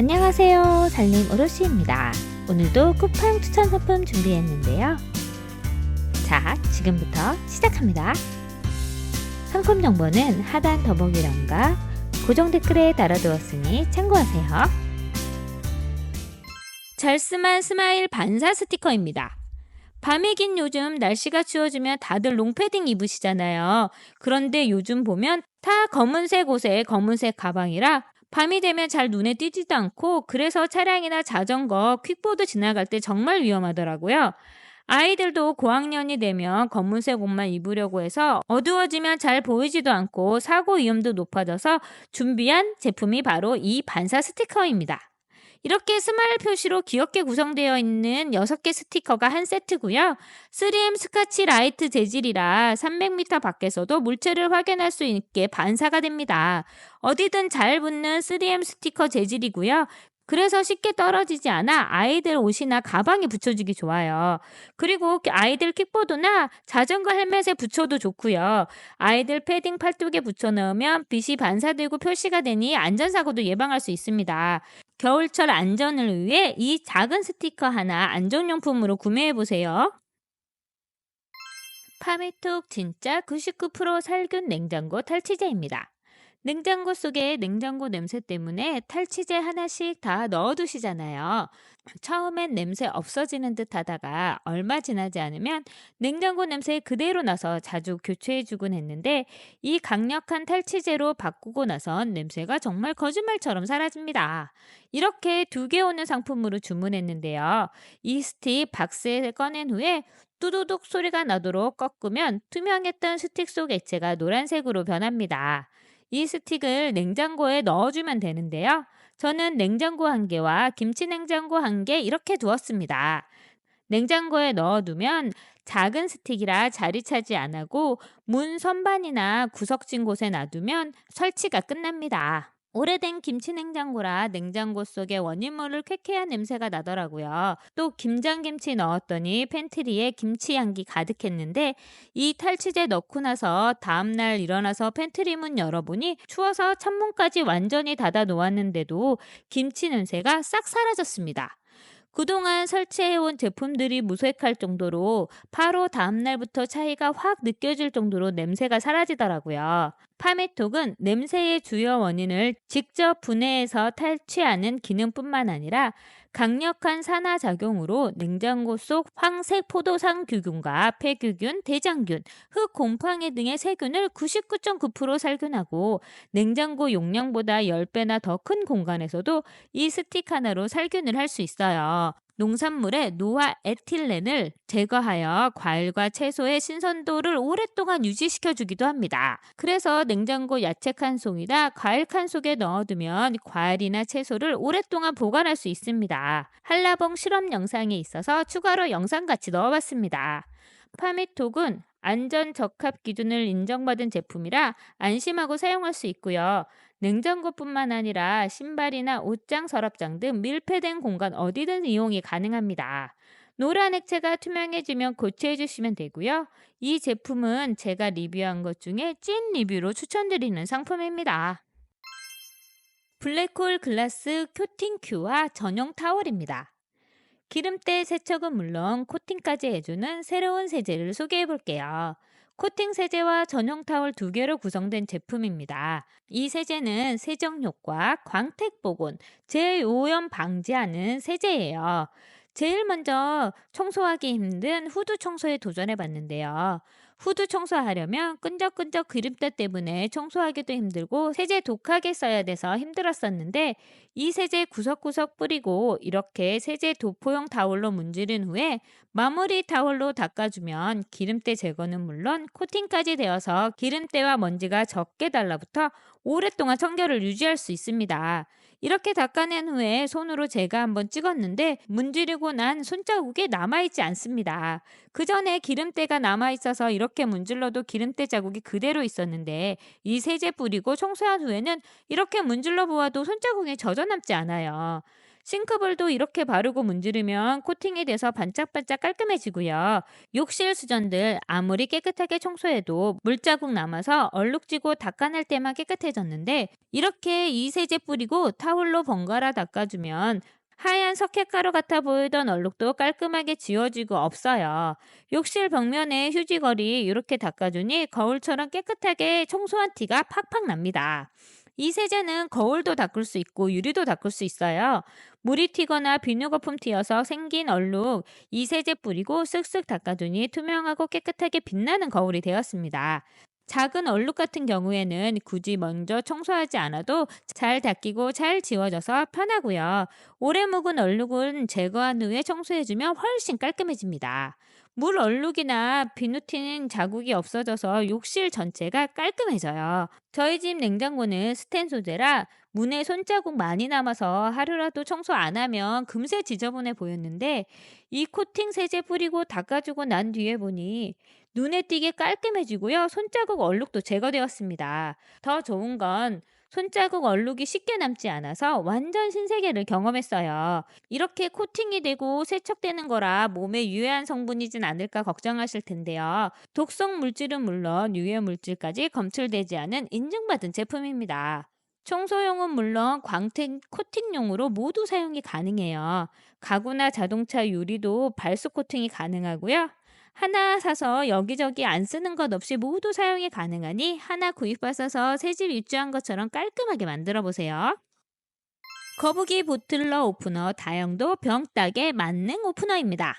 안녕하세요. 살림 오롯이입니다. 오늘도 쿠팡 추천 상품 준비했는데요. 자, 지금부터 시작합니다. 상품 정보는 하단 더보기란과 고정 댓글에 달아두었으니 참고하세요. 잘스만 스마일 반사 스티커입니다. 밤이 긴 요즘 날씨가 추워지면 다들 롱패딩 입으시잖아요. 그런데 요즘 보면 다 검은색 옷에 검은색 가방이라 밤이 되면 잘 눈에 띄지도 않고, 그래서 차량이나 자전거, 퀵보드 지나갈 때 정말 위험하더라고요. 아이들도 고학년이 되면 검은색 옷만 입으려고 해서 어두워지면 잘 보이지도 않고 사고 위험도 높아져서 준비한 제품이 바로 이 반사 스티커입니다. 이렇게 스마일 표시로 귀엽게 구성되어 있는 6개 스티커가 한 세트고요. 3M 스카치 라이트 재질이라 300m 밖에서도 물체를 확인할 수 있게 반사가 됩니다. 어디든 잘 붙는 3M 스티커 재질이고요. 그래서 쉽게 떨어지지 않아 아이들 옷이나 가방에 붙여주기 좋아요. 그리고 아이들 킥보드나 자전거 헬멧에 붙여도 좋고요. 아이들 패딩 팔뚝에 붙여 넣으면 빛이 반사되고 표시가 되니 안전사고도 예방할 수 있습니다. 겨울철 안전을 위해 이 작은 스티커 하나 안전용품으로 구매해보세요. 파메톡 진짜 99% 살균 냉장고 탈취제입니다. 냉장고 속에 냉장고 냄새 때문에 탈취제 하나씩 다 넣어두시잖아요. 처음엔 냄새 없어지는 듯 하다가 얼마 지나지 않으면 냉장고 냄새 그대로 나서 자주 교체해주곤 했는데, 이 강력한 탈취제로 바꾸고 나선 냄새가 정말 거짓말처럼 사라집니다. 이렇게 2개 오는 상품으로 주문했는데요. 이 스틱 박스에 꺼낸 후에 뚜두둑 소리가 나도록 꺾으면 투명했던 스틱 속 액체가 노란색으로 변합니다. 이 스틱을 냉장고에 넣어주면 되는데요. 저는 냉장고 1개와 김치 냉장고 1개 이렇게 두었습니다. 냉장고에 넣어두면 작은 스틱이라 자리 차지 안 하고 문 선반이나 구석진 곳에 놔두면 설치가 끝납니다. 오래된 김치 냉장고라 냉장고 속에 원인모를 쾌쾌한 냄새가 나더라고요. 또 김장김치 넣었더니 팬트리에 김치 향기 가득했는데, 이 탈취제 넣고 나서 다음날 일어나서 팬트리 문 열어보니 추워서 창문까지 완전히 닫아 놓았는데도 김치 냄새가 싹 사라졌습니다. 그동안 설치해온 제품들이 무색할 정도로 바로 다음날부터 차이가 확 느껴질 정도로 냄새가 사라지더라고요. 파메톡은 냄새의 주요 원인을 직접 분해해서 탈취하는 기능뿐만 아니라 강력한 산화작용으로 냉장고 속 황색 포도상균과 폐규균, 대장균, 흙 곰팡이 등의 세균을 99.9% 살균하고, 냉장고 용량보다 10배나 더 큰 공간에서도 이 스틱 하나로 살균을 할 수 있어요. 농산물의 노화 에틸렌을 제거하여 과일과 채소의 신선도를 오랫동안 유지시켜 주기도 합니다. 그래서 냉장고 야채 칸송이나 과일 칸 속에 넣어두면 과일이나 채소를 오랫동안 보관할 수 있습니다. 한라봉 실험 영상이 있어서 추가로 영상 같이 넣어봤습니다. 파메톡은 안전 적합 기준을 인정받은 제품이라 안심하고 사용할 수 있고요. 냉장고뿐만 아니라 신발이나 옷장, 서랍장 등 밀폐된 공간 어디든 이용이 가능합니다. 노란 액체가 투명해지면 교체해 주시면 되고요. 이 제품은 제가 리뷰한 것 중에 찐 리뷰로 추천드리는 상품입니다. 블랙홀 글라스 코팅 큐와 전용 타월입니다. 기름때 세척은 물론 코팅까지 해주는 새로운 세제를 소개해 볼게요. 코팅 세제와 전용 타월 2개로 구성된 제품입니다. 이 세제는 세정 효과, 광택 복원, 재오염 방지하는 세제예요. 제일 먼저 청소하기 힘든 후드 청소에 도전해 봤는데요. 후드 청소하려면 끈적끈적 기름때 때문에 청소하기도 힘들고 세제 독하게 써야 돼서 힘들었었는데, 이 세제 구석구석 뿌리고 이렇게 세제 도포용 타올로 문지른 후에 마무리 타올로 닦아주면 기름때 제거는 물론 코팅까지 되어서 기름때와 먼지가 적게 달라붙어 오랫동안 청결을 유지할 수 있습니다. 이렇게 닦아낸 후에 손으로 제가 한번 찍었는데 문지르고 난 손자국이 남아있지 않습니다. 그 전에 기름때가 남아있어서 이렇게 문질러도 기름때 자국이 그대로 있었는데, 이 세제 뿌리고 청소한 후에는 이렇게 문질러 보아도 손자국이 젖어 남지 않아요. 싱크볼도 이렇게 바르고 문지르면 코팅이 돼서 반짝반짝 깔끔해지고요. 욕실 수전들 아무리 깨끗하게 청소해도 물자국 남아서 얼룩지고 닦아낼 때만 깨끗해졌는데, 이렇게 이 세제 뿌리고 타올로 번갈아 닦아주면 하얀 석회가루 같아 보이던 얼룩도 깔끔하게 지워지고 없어요. 욕실 벽면에 휴지거리 이렇게 닦아주니 거울처럼 깨끗하게 청소한 티가 팍팍 납니다. 이 세제는 거울도 닦을 수 있고 유리도 닦을 수 있어요. 물이 튀거나 비누 거품 튀어서 생긴 얼룩, 이 세제 뿌리고 쓱쓱 닦아주니 투명하고 깨끗하게 빛나는 거울이 되었습니다. 작은 얼룩 같은 경우에는 굳이 먼저 청소하지 않아도 잘 닦이고 잘 지워져서 편하고요. 오래 묵은 얼룩은 제거한 후에 청소해주면 훨씬 깔끔해집니다. 물 얼룩이나 비누 튀는 자국이 없어져서 욕실 전체가 깔끔해져요. 저희 집 냉장고는 스텐 소재라 문에 손자국 많이 남아서 하루라도 청소 안 하면 금세 지저분해 보였는데, 이 코팅 세제 뿌리고 닦아주고 난 뒤에 보니 눈에 띄게 깔끔해지고요. 손자국 얼룩도 제거되었습니다. 더 좋은 건 손자국 얼룩이 쉽게 남지 않아서 완전 신세계를 경험했어요. 이렇게 코팅이 되고 세척되는 거라 몸에 유해한 성분이진 않을까 걱정하실 텐데요. 독성 물질은 물론 유해 물질까지 검출되지 않은 인증받은 제품입니다. 청소용은 물론 광택 코팅용으로 모두 사용이 가능해요. 가구나 자동차 유리도 발수 코팅이 가능하고요. 하나 사서 여기저기 안 쓰는 것 없이 모두 사용이 가능하니 하나 구입하셔서 새집 입주한 것처럼 깔끔하게 만들어 보세요. 거북이 보틀러 오프너 다용도 병따개 만능 오프너입니다.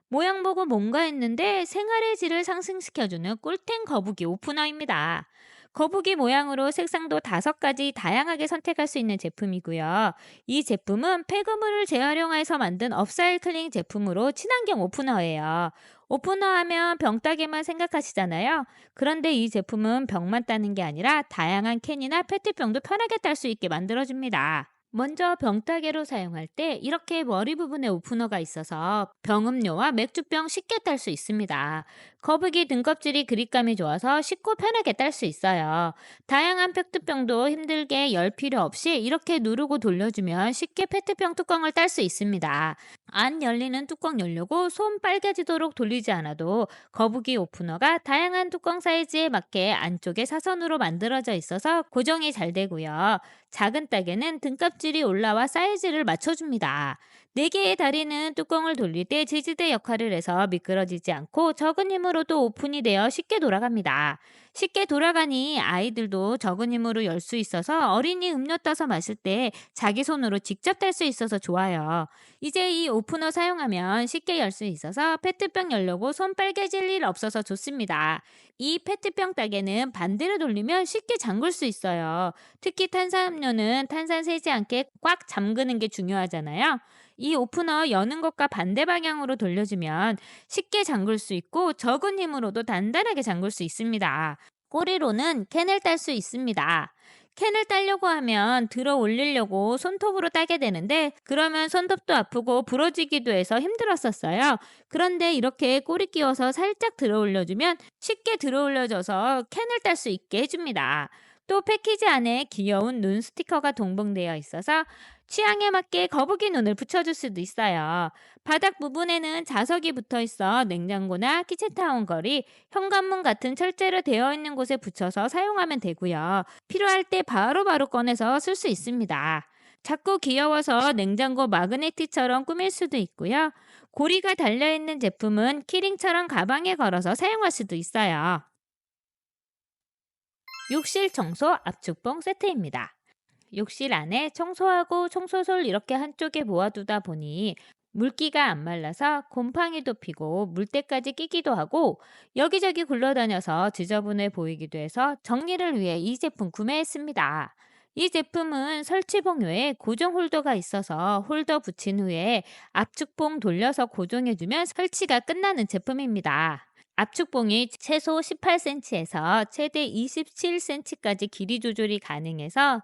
모양 보고 뭔가 했는데 생활의 질을 상승시켜주는 꿀템 거북이 오프너입니다. 거북이 모양으로 색상도 5가지 다양하게 선택할 수 있는 제품이고요. 이 제품은 폐기물을 재활용해서 만든 업사이클링 제품으로 친환경 오프너예요. 오프너 하면 병따개만 생각하시잖아요. 그런데 이 제품은 병만 따는 게 아니라 다양한 캔이나 페트병도 편하게 딸 수 있게 만들어줍니다. 먼저 병따개로 사용할 때 이렇게 머리 부분에 오프너가 있어서 병음료와 맥주병 쉽게 딸 수 있습니다. 거북이 등껍질이 그립감이 좋아서 쉽고 편하게 딸 수 있어요. 다양한 페트병도 힘들게 열 필요 없이 이렇게 누르고 돌려주면 쉽게 페트병 뚜껑을 딸 수 있습니다. 안 열리는 뚜껑 열려고 손 빨개지도록 돌리지 않아도 거북이 오프너가 다양한 뚜껑 사이즈에 맞게 안쪽에 사선으로 만들어져 있어서 고정이 잘 되고요. 작은 따개는 등껍질이 올라와 사이즈를 맞춰줍니다. 4개의 다리는 뚜껑을 돌릴 때 지지대 역할을 해서 미끄러지지 않고 적은 힘으로도 오픈이 되어 쉽게 돌아갑니다. 쉽게 돌아가니 아이들도 적은 힘으로 열 수 있어서 어린이 음료 따서 마실 때 자기 손으로 직접 딸 수 있어서 좋아요. 이제 이 오프너 사용하면 쉽게 열 수 있어서 페트병 열려고 손 빨개질 일 없어서 좋습니다. 이 페트병 따개는 반대로 돌리면 쉽게 잠글 수 있어요. 특히 탄산음료는 탄산 새지 않게 꽉 잠그는 게 중요하잖아요. 이 오프너 여는 것과 반대 방향으로 돌려주면 쉽게 잠글 수 있고 적은 힘으로도 단단하게 잠글 수 있습니다. 꼬리로는 캔을 딸 수 있습니다. 캔을 따려고 하면 들어 올리려고 손톱으로 따게 되는데, 그러면 손톱도 아프고 부러지기도 해서 힘들었었어요. 그런데 이렇게 꼬리 끼워서 살짝 들어 올려주면 쉽게 들어 올려져서 캔을 딸 수 있게 해줍니다. 또 패키지 안에 귀여운 눈 스티커가 동봉되어 있어서 취향에 맞게 거북이 눈을 붙여줄 수도 있어요. 바닥 부분에는 자석이 붙어 있어 냉장고나 키친타운 거리, 현관문 같은 철제로 되어 있는 곳에 붙여서 사용하면 되고요. 필요할 때 바로바로 꺼내서 쓸 수 있습니다. 작고 귀여워서 냉장고 마그네틱처럼 꾸밀 수도 있고요. 고리가 달려있는 제품은 키링처럼 가방에 걸어서 사용할 수도 있어요. 욕실 청소 압축봉 세트입니다. 욕실 안에 청소하고 청소솔 이렇게 한쪽에 모아두다 보니 물기가 안 말라서 곰팡이도 피고 물때까지 끼기도 하고 여기저기 굴러다녀서 지저분해 보이기도 해서 정리를 위해 이 제품 구매했습니다. 이 제품은 설치봉 외에 고정 홀더가 있어서 홀더 붙인 후에 압축봉 돌려서 고정해주면 설치가 끝나는 제품입니다. 압축봉이 최소 18cm에서 최대 27cm까지 길이 조절이 가능해서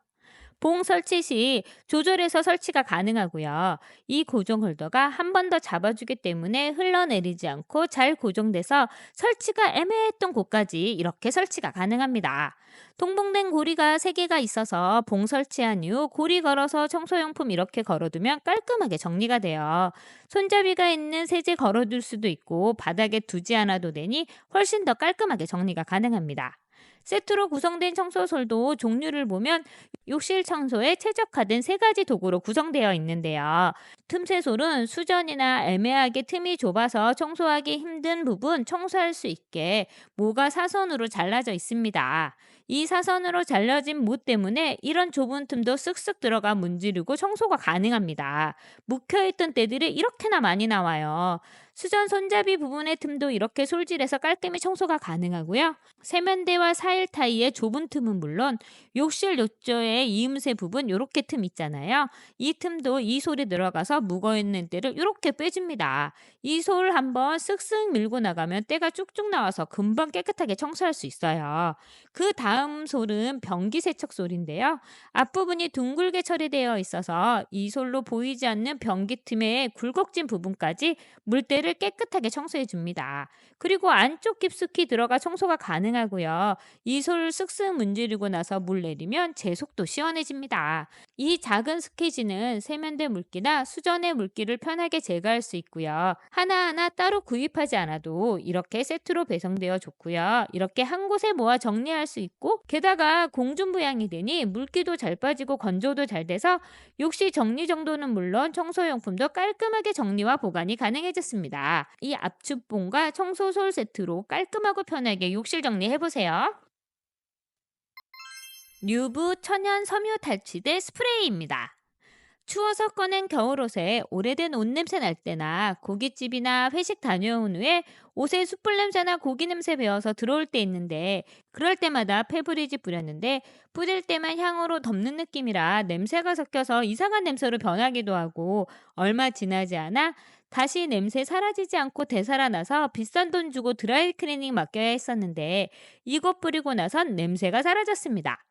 봉 설치 시 조절해서 설치가 가능하고요. 이 고정 홀더가 한 번 더 잡아주기 때문에 흘러내리지 않고 잘 고정돼서 설치가 애매했던 곳까지 이렇게 설치가 가능합니다. 동봉된 고리가 3개가 있어서 봉 설치한 이후 고리 걸어서 청소용품 이렇게 걸어두면 깔끔하게 정리가 돼요. 손잡이가 있는 세제 걸어둘 수도 있고 바닥에 두지 않아도 되니 훨씬 더 깔끔하게 정리가 가능합니다. 세트로 구성된 청소솔도 종류를 보면 욕실 청소에 최적화된 3가지 도구로 구성되어 있는데요. 틈새솔은 수전이나 애매하게 틈이 좁아서 청소하기 힘든 부분 청소할 수 있게 모가 사선으로 잘라져 있습니다. 이 사선으로 잘려진 모 때문에 이런 좁은 틈도 쓱쓱 들어가 문지르고 청소가 가능합니다. 묵혀있던 때들이 이렇게나 많이 나와요. 수전 손잡이 부분의 틈도 이렇게 솔질해서 깔끔히 청소가 가능하고요. 세면대와 사일 타이의 좁은 틈은 물론 욕실 욕조의 이음새 부분 요렇게 틈 있잖아요. 이 틈도 이 솔이 들어가서 묵어있는 때를 이렇게 빼줍니다. 이 솔 한번 쓱쓱 밀고 나가면 때가 쭉쭉 나와서 금방 깨끗하게 청소할 수 있어요. 그 다음 솔은 변기 세척 솔인데요. 앞부분이 둥글게 처리되어 있어서 이 솔로 보이지 않는 변기 틈의 굴곡진 부분까지 물때를 깨끗하게 청소해 줍니다. 그리고 안쪽 깊숙이 들어가 청소가 가능하고요. 이 솔을 쓱쓱 문지르고 나서 물 내리면 제속도 시원해집니다. 이 작은 스퀴지는 세면대 물기나 수전의 물기를 편하게 제거할 수 있고요. 하나하나 따로 구입하지 않아도 이렇게 세트로 배송되어 좋고요. 이렇게 한 곳에 모아 정리할 수 있고 게다가 공중부양이 되니 물기도 잘 빠지고 건조도 잘 돼서 욕실 정리 정도는 물론 청소용품도 깔끔하게 정리와 보관이 가능해졌습니다. 이 압축봉과 청소솔 세트로 깔끔하고 편하게 욕실 정리해보세요. 뉴브 천연 섬유 탈취제 스프레이입니다. 추워서 꺼낸 겨울옷에 오래된 옷 냄새 날 때나 고깃집이나 회식 다녀온 후에 옷에 숯불 냄새나 고기 냄새 배어서 들어올 때 있는데 그럴 때마다 페브리즈 뿌렸는데 뿌릴 때만 향으로 덮는 느낌이라 냄새가 섞여서 이상한 냄새로 변하기도 하고 얼마 지나지 않아 다시 냄새 사라지지 않고 되살아나서 비싼 돈 주고 드라이 클리닝 맡겨야 했었는데 이거 뿌리고 나선 냄새가 사라졌습니다.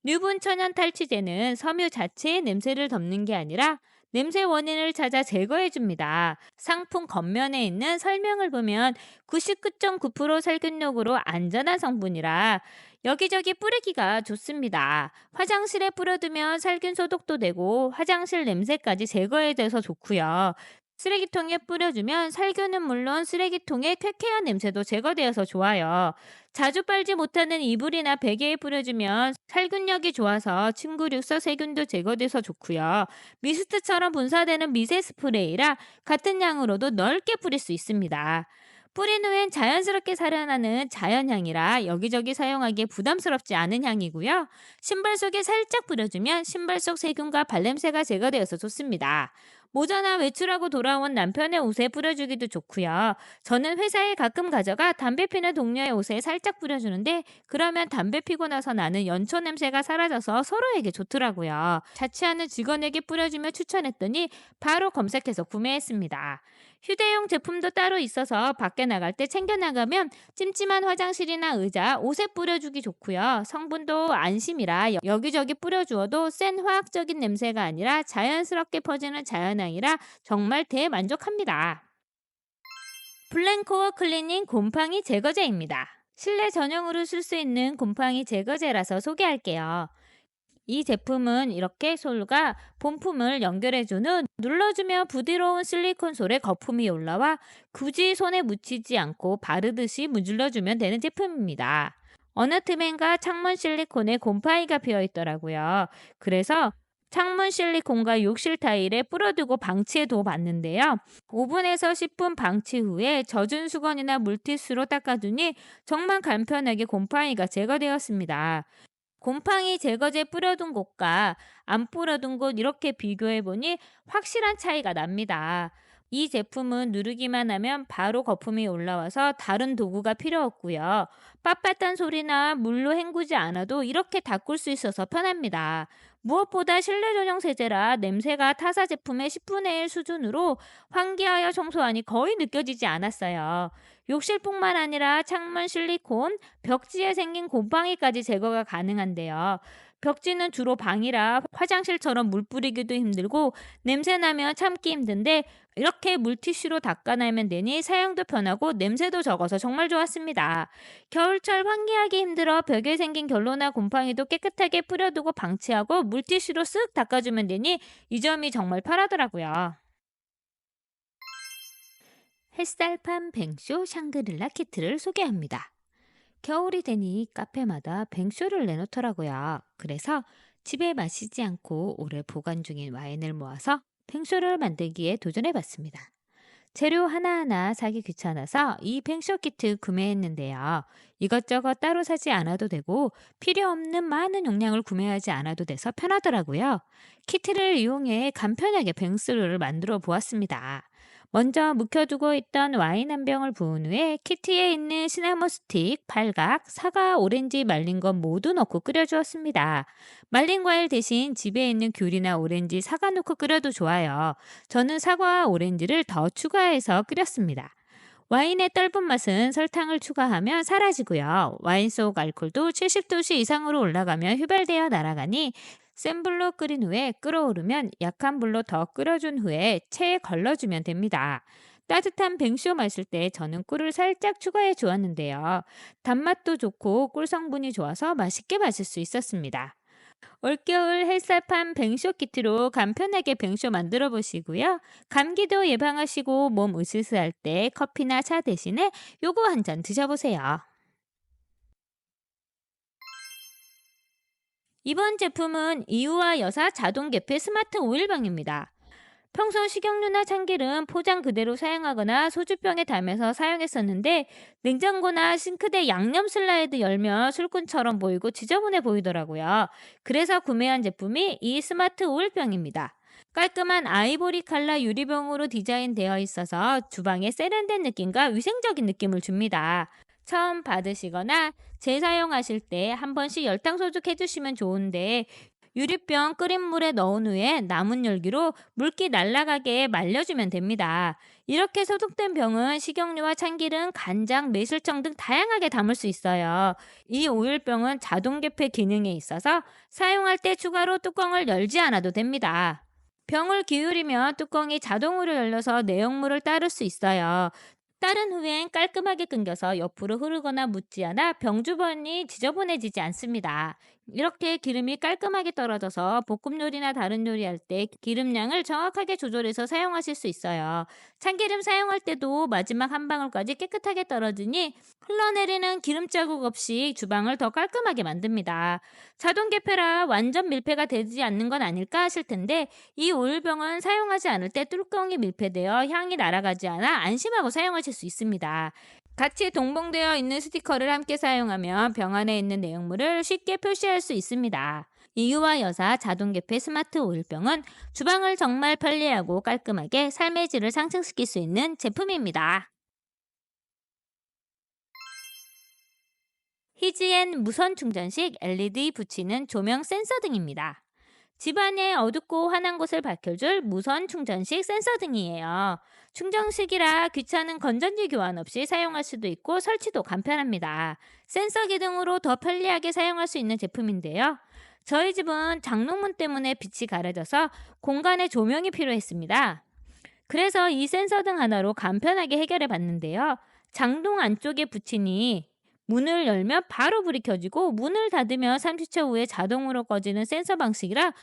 유분 천연 탈취제는 섬유 자체의 냄새를 덮는 게 아니라 냄새 원인을 찾아 제거해 줍니다. 상품 겉면에 있는 설명을 보면 99.9% 살균력으로 안전한 성분이라 여기저기 뿌리기가 좋습니다. 화장실에 뿌려두면 살균 소독도 되고 화장실 냄새까지 제거해 줘서 좋고요. 쓰레기통에 뿌려주면 살균은 물론 쓰레기통의 쾌쾌한 냄새도 제거되어서 좋아요. 자주 빨지 못하는 이불이나 베개에 뿌려주면 살균력이 좋아서 침구육서 세균도 제거돼서 좋고요. 미스트처럼 분사되는 미세 스프레이라 같은 양으로도 넓게 뿌릴 수 있습니다. 뿌린 후엔 자연스럽게 살아나는 자연향이라 여기저기 사용하기에 부담스럽지 않은 향이고요. 신발 속에 살짝 뿌려주면 신발 속 세균과 발냄새가 제거되어서 좋습니다. 모자나 외출하고 돌아온 남편의 옷에 뿌려주기도 좋고요. 저는 회사에 가끔 가져가 담배 피는 동료의 옷에 살짝 뿌려주는데 그러면 담배 피고 나서 나는 연초 냄새가 사라져서 서로에게 좋더라고요. 자취하는 직원에게 뿌려주며 추천했더니 바로 검색해서 구매했습니다. 휴대용 제품도 따로 있어서 밖에 나갈 때 챙겨 나가면 찜찜한 화장실이나 의자, 옷에 뿌려주기 좋고요. 성분도 안심이라 여기저기 뿌려주어도 센 화학적인 냄새가 아니라 자연스럽게 퍼지는 자연향이라 정말 대만족합니다. 블랭코어 클리닝 곰팡이 제거제입니다. 실내 전용으로 쓸 수 있는 곰팡이 제거제라서 소개할게요. 이 제품은 이렇게 솔과 본품을 연결해주는 눌러주며 부드러운 실리콘 솔에 거품이 올라와 굳이 손에 묻히지 않고 바르듯이 문질러주면 되는 제품입니다. 어느 틈엔가 창문 실리콘에 곰팡이가 피어있더라고요. 그래서 창문 실리콘과 욕실 타일에 뿌려두고 방치해 둬 봤는데요. 5분에서 10분 방치 후에 젖은 수건이나 물티슈로 닦아주니 정말 간편하게 곰팡이가 제거되었습니다. 곰팡이 제거제 뿌려둔 곳과 안 뿌려둔 곳 이렇게 비교해 보니 확실한 차이가 납니다. 이 제품은 누르기만 하면 바로 거품이 올라와서 다른 도구가 필요 없고요. 빳빳한 소리나 물로 헹구지 않아도 이렇게 닦을 수 있어서 편합니다. 무엇보다 실내 전용 세제라 냄새가 타사 제품의 10분의 1 수준으로 환기하여 청소하니 거의 느껴지지 않았어요. 욕실뿐만 아니라 창문 실리콘, 벽지에 생긴 곰팡이까지 제거가 가능한데요. 벽지는 주로 방이라 화장실처럼 물 뿌리기도 힘들고 냄새 나면 참기 힘든데 이렇게 물티슈로 닦아내면 되니 사용도 편하고 냄새도 적어서 정말 좋았습니다. 겨울철 환기하기 힘들어 벽에 생긴 결로나 곰팡이도 깨끗하게 뿌려두고 방치하고 물티슈로 쓱 닦아주면 되니 이 점이 정말 편하더라고요. 햇살판 뱅쇼 샹그릴라 키트를 소개합니다. 겨울이 되니 카페마다 뱅쇼를 내놓더라고요. 그래서 집에 마시지 않고 오래 보관 중인 와인을 모아서 뱅쇼를 만들기에 도전해봤습니다. 재료 하나하나 사기 귀찮아서 이 뱅쇼 키트 구매했는데요. 이것저것 따로 사지 않아도 되고 필요 없는 많은 용량을 구매하지 않아도 돼서 편하더라고요. 키트를 이용해 간편하게 뱅쇼를 만들어 보았습니다. 먼저 묵혀두고 있던 와인 한 병을 부은 후에 키트에 있는 시나몬 스틱, 팔각, 사과, 오렌지 말린 것 모두 넣고 끓여주었습니다. 말린 과일 대신 집에 있는 귤이나 오렌지, 사과 넣고 끓여도 좋아요. 저는 사과와 오렌지를 더 추가해서 끓였습니다. 와인의 떫은 맛은 설탕을 추가하면 사라지고요. 와인 속 알코올도 70도씨 이상으로 올라가면 휘발되어 날아가니 센 불로 끓인 후에 끓어오르면 약한 불로 더 끓여준 후에 체에 걸러주면 됩니다. 따뜻한 뱅쇼 마실 때 저는 꿀을 살짝 추가해 주었는데요. 단맛도 좋고 꿀 성분이 좋아서 맛있게 마실 수 있었습니다. 올겨울 햇살판 뱅쇼 키트로 간편하게 뱅쇼 만들어 보시고요. 감기도 예방하시고 몸 으스스할 때 커피나 차 대신에 요거 한 잔 드셔보세요. 이번 제품은 이유와 여사 자동 개폐 스마트 오일병입니다. 평소 식용유나 참기름 포장 그대로 사용하거나 소주병에 담아서 사용했었는데 냉장고나 싱크대 양념 슬라이드 열면 술꾼처럼 보이고 지저분해 보이더라고요. 그래서 구매한 제품이 이 스마트 오일병입니다. 깔끔한 아이보리 칼라 유리병으로 디자인되어 있어서 주방에 세련된 느낌과 위생적인 느낌을 줍니다. 처음 받으시거나 재사용하실 때 한 번씩 열탕 소독해 주시면 좋은데 유리병 끓인 물에 넣은 후에 남은 열기로 물기 날아가게 말려주면 됩니다. 이렇게 소독된 병은 식용유와 참기름, 간장, 매실청 등 다양하게 담을 수 있어요. 이 오일병은 자동 개폐 기능에 있어서 사용할 때 추가로 뚜껑을 열지 않아도 됩니다. 병을 기울이면 뚜껑이 자동으로 열려서 내용물을 따를 수 있어요. 따른 후엔 깔끔하게 끊겨서 옆으로 흐르거나 묻지 않아 병 주변이 지저분해지지 않습니다. 이렇게 기름이 깔끔하게 떨어져서 볶음 요리나 다른 요리할 때 기름량을 정확하게 조절해서 사용하실 수 있어요. 참기름 사용할 때도 마지막 한 방울까지 깨끗하게 떨어지니 흘러내리는 기름 자국 없이 주방을 더 깔끔하게 만듭니다. 자동 개폐라 완전 밀폐가 되지 않는 건 아닐까 하실 텐데 이 오일병은 사용하지 않을 때 뚜껑이 밀폐되어 향이 날아가지 않아 안심하고 사용하실 수 있습니다. 같이 동봉되어 있는 스티커를 함께 사용하면 병 안에 있는 내용물을 쉽게 표시할 수 있습니다. 이유와 여사 자동 개폐 스마트 오일병은 주방을 정말 편리하고 깔끔하게 삶의 질을 상승시킬 수 있는 제품입니다. 희지엔 무선 충전식 LED 붙이는 조명 센서 등입니다. 집안의 어둡고 환한 곳을 밝혀줄 무선 충전식 센서 등이에요. 충전식이라 귀찮은 건전지 교환 없이 사용할 수도 있고 설치도 간편합니다. 센서 기능으로 더 편리하게 사용할 수 있는 제품인데요. 저희 집은 장롱문 때문에 빛이 가려져서 공간에 조명이 필요했습니다. 그래서 이 센서 등 하나로 간편하게 해결해 봤는데요. 장롱 안쪽에 붙이니 문을 열면 바로 불이 켜지고 문을 닫으면 30초 후에 자동으로 꺼지는 센서 방식이라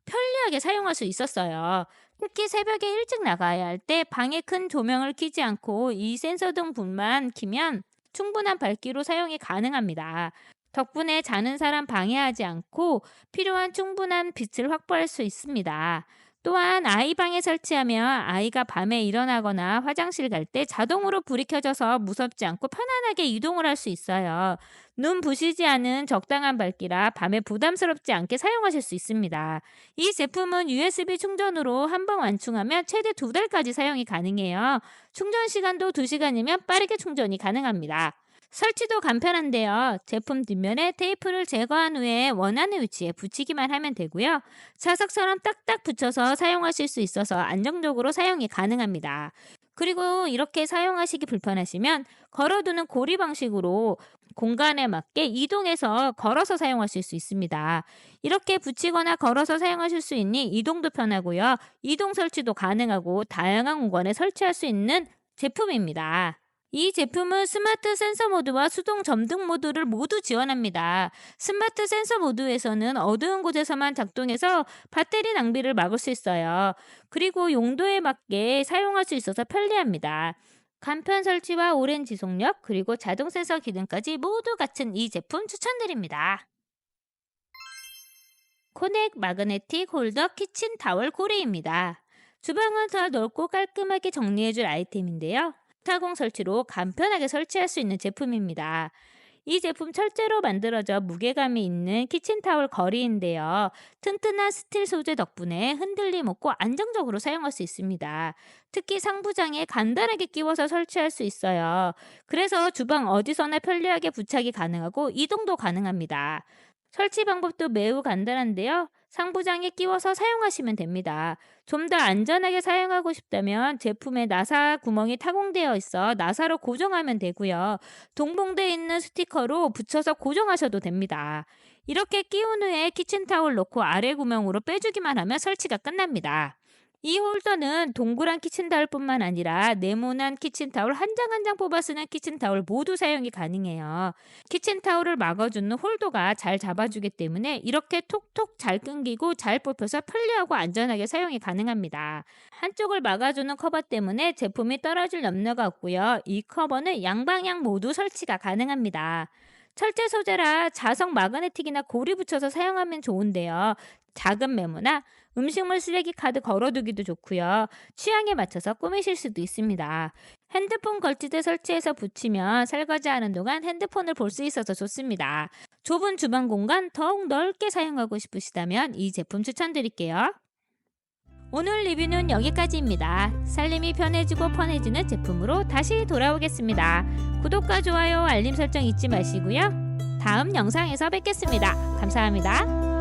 편리하게 사용할 수 있었어요. 특히 새벽에 일찍 나가야 할 때 방에 큰 조명을 켜지 않고 이 센서 등 불만 켜면 충분한 밝기로 사용이 가능합니다. 덕분에 자는 사람 방해하지 않고 필요한 충분한 빛을 확보할 수 있습니다. 또한 아이 방에 설치하면 아이가 밤에 일어나거나 화장실 갈 때 자동으로 불이 켜져서 무섭지 않고 편안하게 이동을 할 수 있어요. 눈 부시지 않은 적당한 밝기라 밤에 부담스럽지 않게 사용하실 수 있습니다. 이 제품은 USB 충전으로 한 번 완충하면 최대 2달까지 사용이 가능해요. 충전 시간도 2시간이면 빠르게 충전이 가능합니다. 설치도 간편한데요. 제품 뒷면에 테이프를 제거한 후에 원하는 위치에 붙이기만 하면 되고요. 자석처럼 딱딱 붙여서 사용하실 수 있어서 안정적으로 사용이 가능합니다. 그리고 이렇게 사용하시기 불편하시면 걸어두는 고리 방식으로 공간에 맞게 이동해서 걸어서 사용하실 수 있습니다. 이렇게 붙이거나 걸어서 사용하실 수 있니 이동도 편하고요. 이동 설치도 가능하고 다양한 공간에 설치할 수 있는 제품입니다. 이 제품은 스마트 센서 모드와 수동 점등 모드를 모두 지원합니다. 스마트 센서 모드에서는 어두운 곳에서만 작동해서 배터리 낭비를 막을 수 있어요. 그리고 용도에 맞게 사용할 수 있어서 편리합니다. 간편 설치와 오랜 지속력, 그리고 자동 센서 기능까지 모두 갖춘 이 제품 추천드립니다. 코넥 마그네틱 홀더 키친 타월 고리입니다. 주방은 더 넓고 깔끔하게 정리해줄 아이템인데요. 타공 설치로 간편하게 설치할 수 있는 제품입니다. 이 제품 철제로 만들어져 무게감이 있는 키친타월 거리인데요. 튼튼한 스틸 소재 덕분에 흔들림 없고 안정적으로 사용할 수 있습니다. 특히 상부장에 간단하게 끼워서 설치할 수 있어요. 그래서 주방 어디서나 편리하게 부착이 가능하고 이동도 가능합니다. 설치 방법도 매우 간단한데요. 상부장에 끼워서 사용하시면 됩니다. 좀 더 안전하게 사용하고 싶다면 제품에 나사 구멍이 타공되어 있어 나사로 고정하면 되고요. 동봉되어 있는 스티커로 붙여서 고정하셔도 됩니다. 이렇게 끼운 후에 키친타올 넣고 아래 구멍으로 빼주기만 하면 설치가 끝납니다. 이 홀더는 동그란 키친타올뿐만 아니라 네모난 키친타올 한 장 한 장 뽑아 쓰는 키친타올 모두 사용이 가능해요. 키친타올을 막아주는 홀더가 잘 잡아주기 때문에 이렇게 톡톡 잘 끊기고 잘 뽑혀서 편리하고 안전하게 사용이 가능합니다. 한쪽을 막아주는 커버 때문에 제품이 떨어질 염려가 없고요. 이 커버는 양방향 모두 설치가 가능합니다. 철제 소재라 자석 마그네틱이나 고리 붙여서 사용하면 좋은데요. 작은 메모나 음식물 쓰레기 카드 걸어두기도 좋고요. 취향에 맞춰서 꾸미실 수도 있습니다. 핸드폰 걸치대 설치해서 붙이면 설거지하는 동안 핸드폰을 볼 수 있어서 좋습니다. 좁은 주방 공간 더욱 넓게 사용하고 싶으시다면 이 제품 추천드릴게요. 오늘 리뷰는 여기까지입니다. 살림이 편해지고 편해지는 제품으로 다시 돌아오겠습니다. 구독과 좋아요, 알림 설정 잊지 마시고요. 다음 영상에서 뵙겠습니다. 감사합니다.